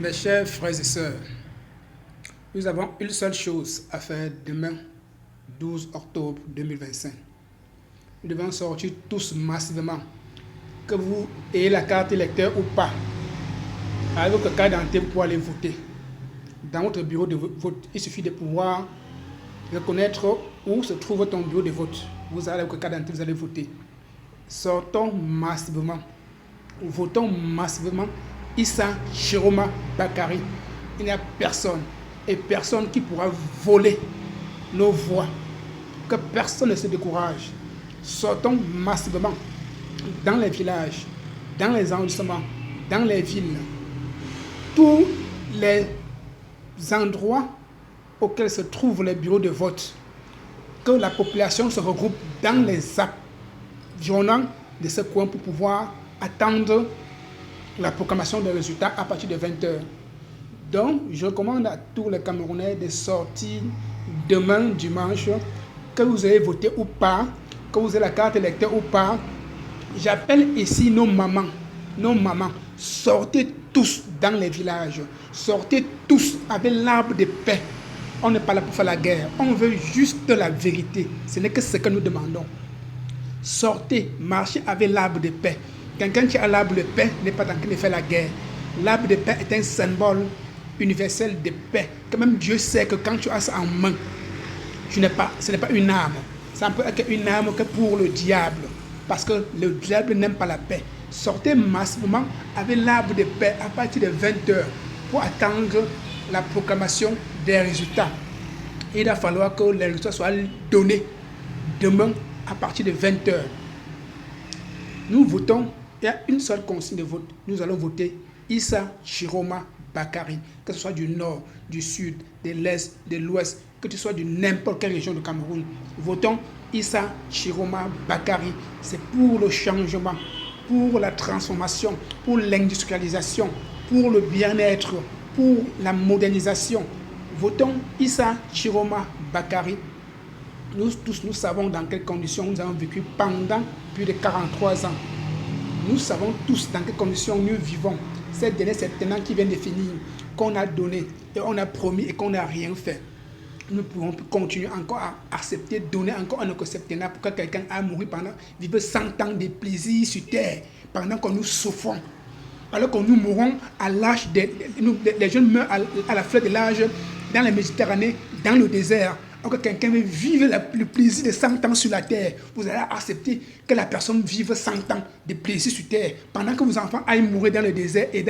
Mes chers frères et sœurs, nous avons une seule chose à faire demain, 12 octobre 2025. Nous devons sortir tous massivement, que vous ayez la carte électeur ou pas, avec votre carte d'identité pour aller voter. Dans votre bureau de vote, il suffit de pouvoir reconnaître où se trouve ton bureau de vote. Vous allez avec votre carte d'identité, vous allez voter. Sortons massivement. Votons massivement Issa Chiroma Bakari. Il n'y a personne et personne qui pourra voler nos voix. Que personne ne se décourage. Sortons massivement dans les villages, dans les arrondissements, dans les villes. Tous les endroits auxquels se trouvent les bureaux de vote. Que la population se regroupe dans les environnants de ce coin pour pouvoir attendre la proclamation des résultats à partir de 20h. Donc, je recommande à tous les Camerounais de sortir demain, dimanche, que vous ayez voté ou pas, que vous ayez la carte électeur ou pas. J'appelle ici nos mamans. Nos mamans, sortez tous dans les villages. Sortez tous avec l'arbre de paix. On n'est pas là pour faire la guerre. On veut juste la vérité. Ce n'est que ce que nous demandons. Sortez, marchez avec l'arbre de paix. Quelqu'un qui a l'arbre de paix n'est pas en train de faire la guerre. L'arbre de paix est un symbole universel de paix. Quand même Dieu sait que quand tu as ça en main, ce n'est pas une arme. Ça peut être une arme que pour le diable. Parce que le diable n'aime pas la paix. Sortez massivement avec l'arbre de paix à partir de 20h pour attendre la proclamation des résultats. Il va falloir que les résultats soient donnés demain à partir de 20h. Nous votons, il y a une seule consigne de vote. Nous allons voter Issa Chiroma Bakari, que ce soit du nord, du sud, de l'est, de l'ouest, que tu sois de n'importe quelle région du Cameroun. Votons Issa Chiroma Bakari. C'est pour le changement, pour la transformation, pour l'industrialisation, pour le bien-être, pour la modernisation. Votons Issa Chiroma Bakari. Nous tous, nous savons dans quelles conditions nous avons vécu pendant plus de 43 ans. Nous savons tous dans quelles conditions nous vivons. Cette dernière septennat qui vient de finir, qu'on a donné et on a promis et qu'on n'a rien fait. Nous pouvons continuer encore à accepter, donner encore un autre septennat pour que quelqu'un a mouru pendant, vivre 100 ans de plaisir sur terre, pendant que nous souffrons. Alors que nous mourons à l'âge, les jeunes meurent à la fleur de l'âge dans la Méditerranée, dans le désert. Alors que quelqu'un veut vivre le plaisir de 100 ans sur la terre, vous allez accepter que la personne vive 100 ans de plaisir sur terre, pendant que vos enfants aillent mourir dans le désert et dans